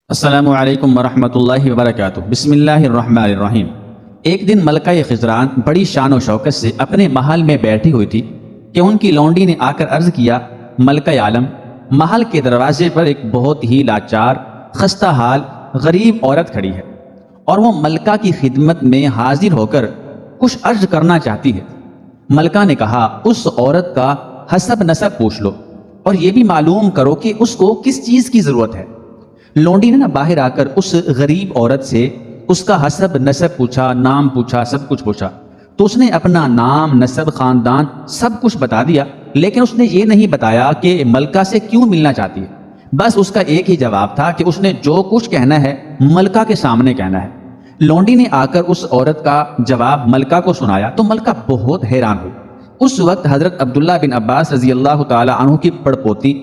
السلام علیکم ورحمۃ اللہ وبرکاتہ۔ بسم اللہ الرحمن الرحیم۔ ایک دن ملکہ خضران بڑی شان و شوکت سے اپنے محل میں بیٹھی ہوئی تھی کہ ان کی لونڈی نے آ کر عرض کیا، ملکہ عالم، محل کے دروازے پر ایک بہت ہی لاچار، خستہ حال، غریب عورت کھڑی ہے اور وہ ملکہ کی خدمت میں حاضر ہو کر کچھ عرض کرنا چاہتی ہے۔ ملکہ نے کہا، اس عورت کا حسب نسب پوچھ لو اور یہ بھی معلوم کرو کہ اس کو کس چیز کی ضرورت ہے۔ لونڈی نے باہر آ کر اس غریب عورت سے اس کا حسب نسب پوچھا، نام پوچھا، سب کچھ پوچھا تو اس نے اپنا نام، نسب، خاندان سب کچھ بتا دیا، لیکن اس نے یہ نہیں بتایا کہ ملکہ سے کیوں ملنا چاہتی ہے۔ بس اس کا ایک ہی جواب تھا کہ اس نے جو کچھ کہنا ہے ملکہ کے سامنے کہنا ہے۔ لونڈی نے آ کر اس عورت کا جواب ملکہ کو سنایا تو ملکہ بہت حیران ہوئی۔ اس وقت حضرت عبداللہ بن عباس رضی اللہ تعالی عنہ کی پڑپوتی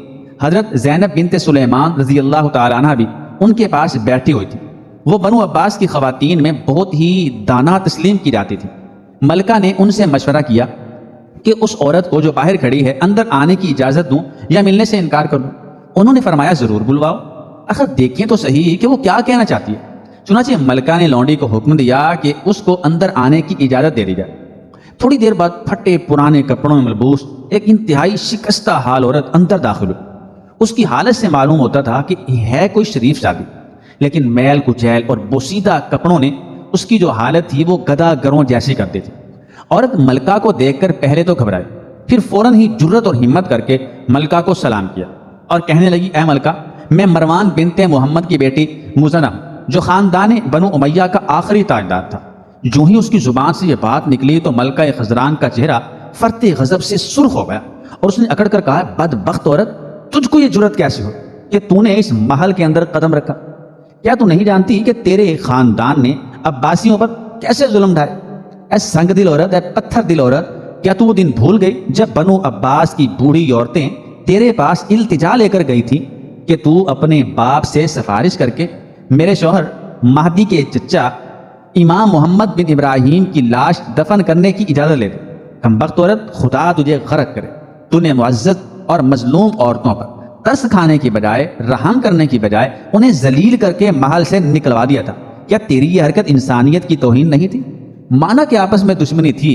حضرت زینب بنت سلیمان رضی اللہ تعالی عنہ بھی ان کے پاس بیٹھی ہوئی تھی۔ وہ بنو عباس کی خواتین میں بہت ہی دانا تسلیم کی جاتی تھی۔ ملکہ نے ان سے مشورہ کیا کہ اس عورت کو جو باہر کھڑی ہے اندر آنے کی اجازت دوں یا ملنے سے انکار کر دوں۔ انہوں نے فرمایا، ضرور بلواؤ، آخر دیکھیں تو صحیح کہ وہ کیا کہنا چاہتی ہے۔ چنانچہ ملکہ نے لونڈی کو حکم دیا کہ اس کو اندر آنے کی اجازت دے دی جائے۔ تھوڑی دیر بعد پھٹے پرانے کپڑوں میں ملبوس ایک انتہائی شکستہ حال عورت اندر داخل ہوئی۔ اس کی حالت سے معلوم ہوتا تھا کہ ہے کوئی شریف شادی، لیکن میل کچیل اور بوسیدہ کپڑوں نے اس کی جو حالت تھی وہ گدھا گروں جیسی کر دی تھی۔ عورت ملکہ کو دیکھ کر پہلے تو گھبرائی، پھر فوراً ہی جرت اور ہمت کر کے ملکہ کو سلام کیا اور کہنے لگی، اے ملکہ، میں مروان بنت محمد کی بیٹی مزنہ ہوں، جو خاندان بنو امیہ کا آخری تاجدار تھا۔ جو ہی اس کی زبان سے یہ بات نکلی تو ملکہ خضران کا چہرہ فرط غضب سے سرخ ہو گیا اور اس نے اکڑ کر کہا، بدبخت عورت، تجھ کو یہ جرت کیسے ہو کہ تو نے اس محل کے اندر قدم رکھا؟ کیا تو نہیں جانتی کہ تیرے خاندان نے عباسیوں پر کیسے ظلم ڈھائے؟ اے سنگ دل عورت، اے پتھر دل عورت، کیا تو وہ دن بھول گئی جب بنو عباس کی بوڑھی عورتیں تیرے پاس التجا لے کر گئی تھی کہ تو اپنے باپ سے سفارش کر کے میرے شوہر مہدی کے چچا امام محمد بن ابراہیم کی لاش دفن کرنے کی اجازت لے دے؟ کمبخت عورت، خدا تجھے غرق کرے، تو نے معزز اور مظلوم عورتوں پر ترس کھانے کی بجائے، رحم کرنے کی بجائے انہیں ذلیل کر کے محل سے نکلوا دیا تھا۔ کیا تیری یہ حرکت انسانیت کی توہین نہیں تھی؟ مانا کہ آپس میں دشمنی تھی،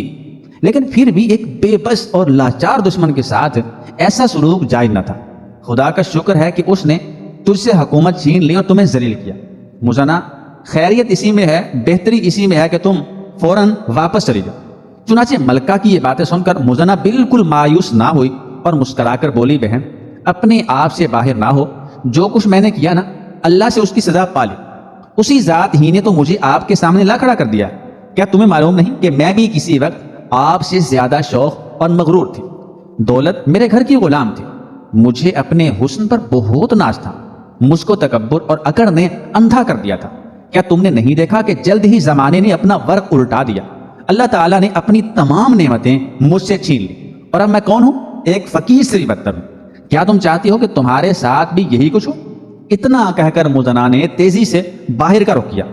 لیکن پھر بھی ایک بے بس اور لاچار دشمن کے ساتھ ایسا سلوک جائز نہ تھا۔ خدا کا شکر ہے کہ اس نے تجھ سے حکومت چھین لی اور تمہیں ذلیل کیا۔ مزنہ، خیریت اسی میں ہے، بہتری اسی میں ہے کہ تم فوراً واپس چلی جاؤ۔ چنانچہ ملکہ کی یہ باتیں سن کر مزنہ بالکل مایوس نہ ہوئی اور مسکرا کر بولی، بہن، اپنے آپ سے باہر نہ ہو، جو کچھ میں نے کیا نا، اللہ سے اس کی سزا پا لی۔ اسی ذات ہی نے تو مجھے آپ کے سامنے لا کھڑا کر دیا۔ کیا تمہیں معلوم نہیں کہ میں بھی کسی وقت آپ سے زیادہ شوق اور مغرور تھی؟ دولت میرے گھر کی غلام تھی، مجھے اپنے حسن پر بہت ناز تھا، مجھ کو تکبر اور اکڑ نے اندھا کر دیا تھا۔ کیا تم نے نہیں دیکھا کہ جلد ہی زمانے نے اپنا ورق الٹا دیا؟ اللہ تعالیٰ نے اپنی تمام نعمتیں مجھ سے چھین لی اور اب میں کون ہوں؟ ایک فقیر سے بھی بدتر ہوں۔ کیا تم چاہتی ہو کہ تمہارے ساتھ بھی یہی کچھ ہو؟ اتنا کہہ کر مزنہ نے تیزی سے باہر کا رخ کیا،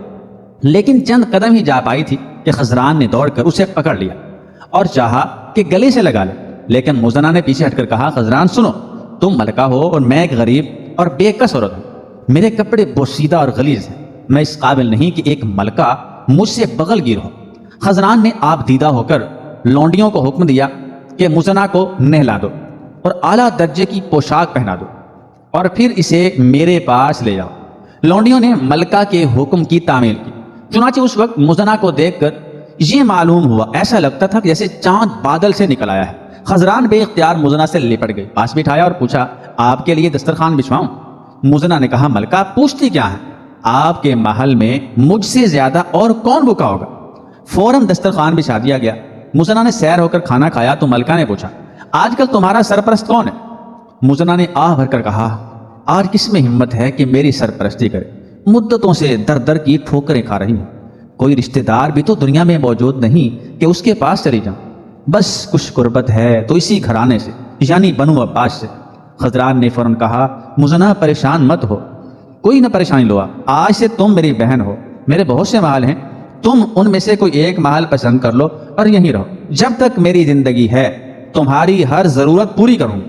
لیکن چند قدم ہی جا پائی تھی کہ خضران نے دوڑ کر اسے پکڑ لیا اور چاہا کہ گلے سے لگا لے، لیکن مزنہ نے پیچھے ہٹ کر کہا، خضران سنو، تم ملکہ ہو اور میں ایک غریب اور بے کس عورت ہوں، میرے کپڑے بوسیدہ اور غلیظ ہیں، میں اس قابل نہیں کہ ایک ملکہ مجھ سے بغل گیر ہو۔ خضران نے آپ دیدہ ہو کر لونڈیوں کو حکم دیا کہ مزنہ کو نہلا دو اور اعلیٰ درجے کی پوشاک پہنا دو اور پھر اسے میرے پاس لے جاؤ۔ لونڈیوں نے ملکہ کے حکم کی تعمیل کی۔ چنانچہ اس وقت مزنہ کو دیکھ کر یہ معلوم ہوا، ایسا لگتا تھا کہ جیسے چاند بادل سے نکل آیا ہے۔ خضران بے اختیار مزنہ سے لپٹ گئی، پاس بٹھایا اور پوچھا، آپ کے لیے دسترخوان بچھواؤں؟ مزنہ نے کہا، ملکہ، پوچھتی کیا ہے؟ آپ کے محل میں مجھ سے زیادہ اور کون بھوکا ہوگا؟ فوراً دسترخوان بچھا دیا گیا۔ مزنہ نے سیر ہو کر کھانا کھایا تو ملکہ نے پوچھا، آج کل تمہارا سرپرست کون ہے؟ مزنہ نے آہ بھر کر کہا، آج کس میں ہمت ہے کہ میری سرپرستی کرے؟ مدتوں سے در در کی ٹھوکریں کھا رہی ہوں، کوئی رشتہ دار بھی تو دنیا میں موجود نہیں کہ اس کے پاس چلی جاؤں، بس کچھ قربت ہے تو اسی گھرانے سے، یعنی بنو عباس سے۔ خضران نے فوراً کہا، مزنہ پریشان مت ہو، کوئی نہ پریشانی لو، آج سے تم میری بہن ہو، میرے بہت سے محل ہیں، تم ان میں سے کوئی ایک محل پسند کر لو اور یہیں رہو، جب تک میری زندگی ہے تمہاری ہر ضرورت پوری کروں۔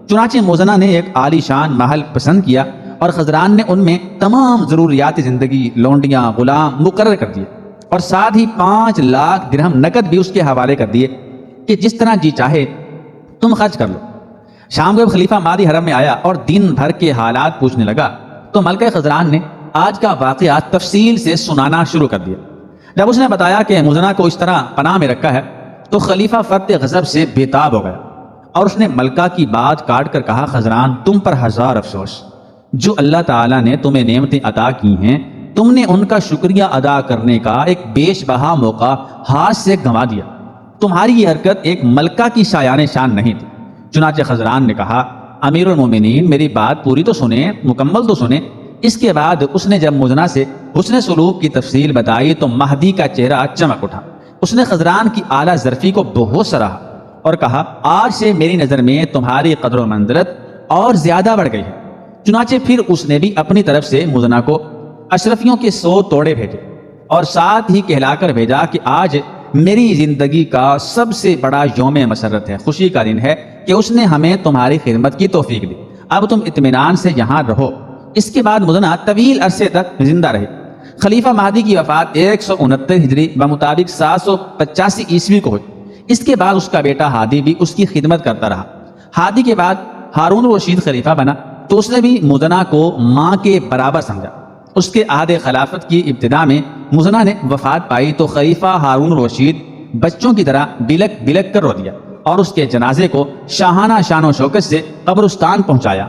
چنانچہ مزنہ نے ایک عالی شان محل پسند کیا اور خضران نے ان میں تمام ضروریات زندگی، لونڈیاں، غلام مقرر کر دیے اور ساتھ ہی 5 لاکھ درہم نقد بھی اس کے حوالے کر دیے کہ جس طرح جی چاہے تم خرچ کر لو۔ شام کو جب خلیفہ مہدی حرم میں آیا اور دن بھر کے حالات پوچھنے لگا تو ملکہ خضران نے آج کا واقعہ تفصیل سے سنانا شروع کر دیا۔ جب اس نے بتایا کہ مزنہ کو اس طرح پناہ میں رکھا ہے تو خلیفہ فرط غضب سے بےتاب ہو گیا اور اس نے ملکہ کی بات کاٹ کر کہا، خضران تم پر ہزار افسوس، جو اللہ تعالیٰ نے تمہیں نعمتیں عطا کی ہیں تم نے ان کا شکریہ ادا کرنے کا ایک بیش بہا موقع ہاتھ سے گنوا دیا۔ تمہاری یہ حرکت ایک ملکہ کی شایان شان نہیں تھی۔ چنانچہ خضران نے کہا، امیر المومنین میری بات پوری تو سنیں، مکمل تو سنیں۔ اس کے بعد اس نے جب مزنہ سے حسن سلوک کی تفصیل بتائی تو مہدی کا چہرہ چمک اٹھا۔ اس نے خضران کی اعلیٰ ظرفی کو بہت سراہا اور کہا، آج سے میری نظر میں تمہاری قدر و منزلت اور زیادہ بڑھ گئی ہے۔ چنانچہ پھر اس نے بھی اپنی طرف سے مزنہ کو اشرفیوں کے 100 توڑے بھیجے اور ساتھ ہی کہلا کر بھیجا کہ آج میری زندگی کا سب سے بڑا یوم مسرت ہے، خوشی کا دن ہے کہ اس نے ہمیں تمہاری خدمت کی توفیق دی۔ اب تم اطمینان سے یہاں رہو۔ اس کے بعد مزنہ طویل عرصے تک زندہ رہے۔ خلیفہ مہدی کی وفات 169 ہجری بمطابق 785 عیسوی کو ہوئی۔ اس کے بعد اس کا بیٹا ہادی بھی اس کی خدمت کرتا رہا۔ ہادی کے بعد ہارون الرشید خلیفہ بنا تو اس نے بھی مزنہ کو ماں کے برابر سمجھا۔ اس کے عہد خلافت کی ابتدا میں مزنہ نے وفات پائی تو خلیفہ ہارون الرشید بچوں کی طرح بلک بلک کر رو دیا اور اس کے جنازے کو شاہانہ شان و شوکت سے قبرستان پہنچایا۔